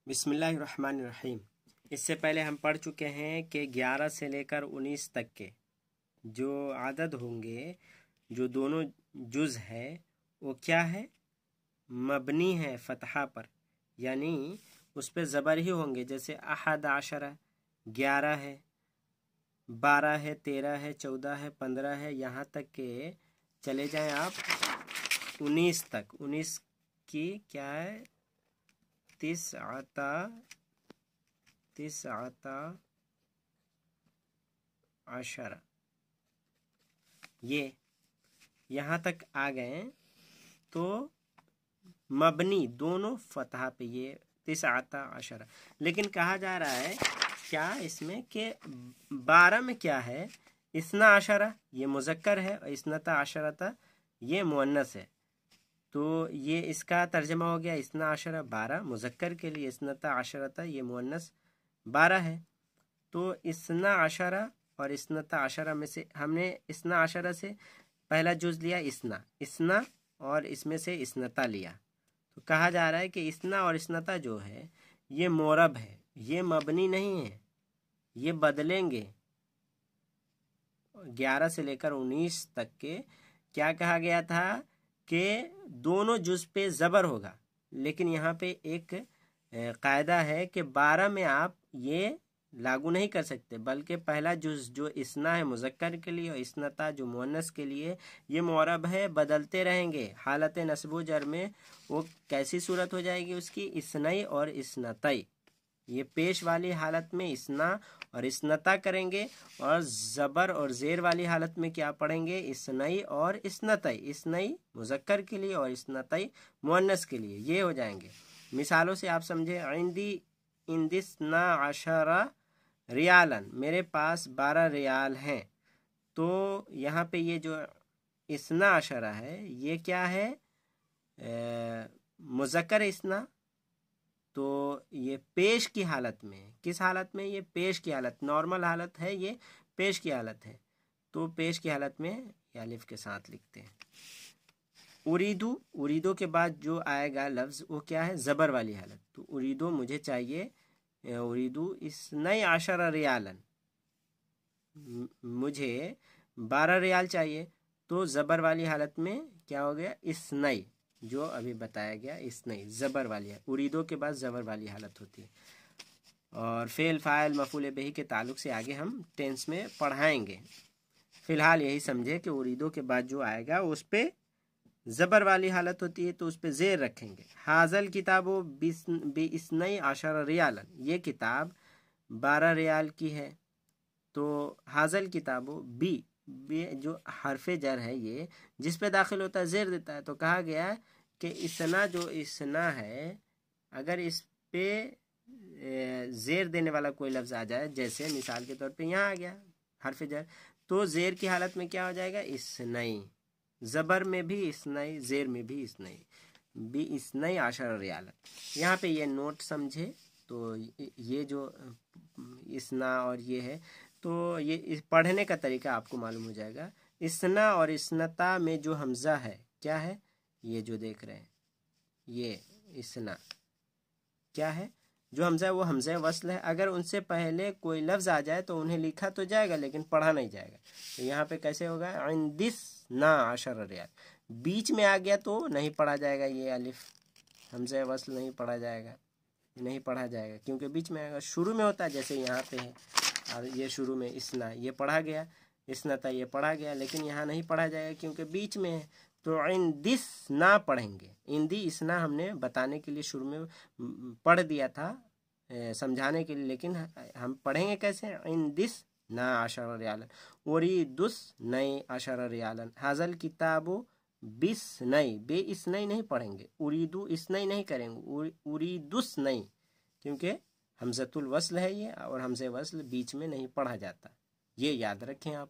बिस्मिल्लाहिर्रहमानिर्रहीम। इससे पहले हम पढ़ चुके हैं कि 11 से लेकर 19 तक के जो आदद होंगे, जो दोनों जुज़ है, वो क्या है? मबनी है फतहा पर, यानी उस पर ज़बर ही होंगे। जैसे अहद आशरा 11 है, 12 है, 13 है, 14 है, 15 है, यहाँ तक के चले जाएं आप 19 तक। 19 की क्या है? तिस्अता अशरा। ये यहाँ तक आ गए तो मबनी दोनों फतहा पे, ये तिस्अता अशरा। लेकिन कहा जा रहा है क्या इसमें कि 12 में क्या है? इस्ना अशरा ये मुज़क्कर है और इस्नता अशरता ये मुअन्नस है। तो ये इसका तर्जमा हो गया इस्ना अशरा 12 मुज़क्कर के लिए, इस्नता अशरता ये मुअन्नस 12 है। तो इस्ना अशरा और इस्नता अशरा में से हमने इस्ना अशरा से पहला जुज़ लिया इस्ना और इसमें से इस्नता लिया। तो कहा जा रहा है कि इस्ना और इस्नता जो है ये मोरब है, ये मबनी नहीं है, ये बदलेंगे। 11 से लेकर 19 तक के क्या कहा गया था कि दोनों जुज़ पे ज़बर होगा। लेकिन यहाँ पे एक कायदा है कि 12 में आप ये लागू नहीं कर सकते, बल्कि पहला जुज़ जो इस्ना है मुज़क्कर के लिए और इस्नता जो मुअन्नस के लिए, ये मुअरब है, बदलते रहेंगे। हालत नस्ब जर में वो कैसी सूरत हो जाएगी उसकी? इस्नई और इस्नतई। ये पेश वाली हालत में इस्ना और इस्नता करेंगे, और ज़बर और ज़ेर वाली हालत में क्या पढ़ेंगे? इस्नई और इस्नतई। इस्नई मुज़क्कर के लिए और इस्नतई मुअन्नस के लिए, ये हो जाएंगे। मिसालों से आप समझे। इंदिस्ना अशरा रियालन, मेरे पास 12 रियाल हैं। तो यहाँ पे ये जो इस्ना अशरा है ये क्या है? मुज़क्कर इस्ना। तो ये पेश की हालत में, किस हालत में? ये पेश की हालत, नॉर्मल हालत है, ये पेश की हालत है। तो पेश की हालत में अलिफ के साथ लिखते हैं। उरीदो के बाद जो आएगा लफ्ज़ वो क्या है? ज़बर वाली हालत। तो उरीदो मुझे चाहिए, उरीदु इस्नई अशरा रियालन, मुझे 12 रियाल चाहिए। तो ज़बर वाली हालत में क्या हो गया? इस्नई, जो अभी बताया गया इस्नई ज़बर वाली है। उरीदो के बाद ज़बर वाली हालत होती है। और फ़ेल फ़ाइल मफ़ूल बिही के ताल्लुक़ से आगे हम टेंस में पढ़ाएंगे। फ़िलहाल यही समझे कि उरीदो के बाद जो आएगा उस पर ज़बर वाली हालत होती है, तो उस पर ज़ेर रखेंगे। हाज़ल किताबो बिस्नई अशरा रियालन, ये किताब 12 रियाल की है। तो हाज़ल किताबो बी जो हरफ़े जर है, ये जिस पे दाखिल होता है ज़ेर देता है। तो कहा गया कि इस्ना जो इस्ना है, अगर इस पे ज़ेर देने वाला कोई लफ्ज़ आ जाए, जैसे मिसाल के तौर पे यहाँ आ गया हरफ़े जर, तो ज़ेर की हालत में क्या हो जाएगा? इस्नई। ज़बर में भी इस्नई, ज़ेर में भी इस्नई, बी इस्नई अशरा रियालन। यहाँ पे ये नोट समझे। तो ये जो इस्ना और ये है, तो ये इस पढ़ने का तरीका आपको मालूम हो जाएगा। इस्ना और इस्नता में जो हमज़ा है क्या है? ये जो देख रहे हैं ये इस्ना क्या है? जो हमज़ा है वो हमज़ा वस्ल है। अगर उनसे पहले कोई लफ्ज़ आ जाए तो उन्हें लिखा तो जाएगा लेकिन पढ़ा नहीं जाएगा। तो यहाँ पे कैसे होगा? इंदिस्ना अशरा रियाल, बीच में आ गया तो नहीं पढ़ा जाएगा। ये अलिफ हमज़ा वस्ल नहीं पढ़ा जाएगा, नहीं पढ़ा जाएगा क्योंकि बीच में आएगा। शुरू में होता है जैसे यहाँ पे है, और ये शुरू में इस्ना ये पढ़ा गया, इस्नता ये पढ़ा गया, लेकिन यहाँ नहीं पढ़ा जाएगा क्योंकि बीच में है। तो इंदिस ना पढ़ेंगे। इंदी इस्ना हमने बताने के लिए शुरू में पढ़ दिया था, समझाने के लिए, लेकिन हम पढ़ेंगे कैसे? इंदिस ना अशरा रियालन, उरीदुस नई अशरा रियालन, हाज़ल किताबो बिस नई, बे इस नई नहीं पढ़ेंगे, उरीदु इस नई नहीं करेंगे, उरीदुस नई, क्योंकि हमज़तुल वस्ल है ये, और हमज़े वस्ल बीच में नहीं पढ़ा जाता। ये याद रखें आप।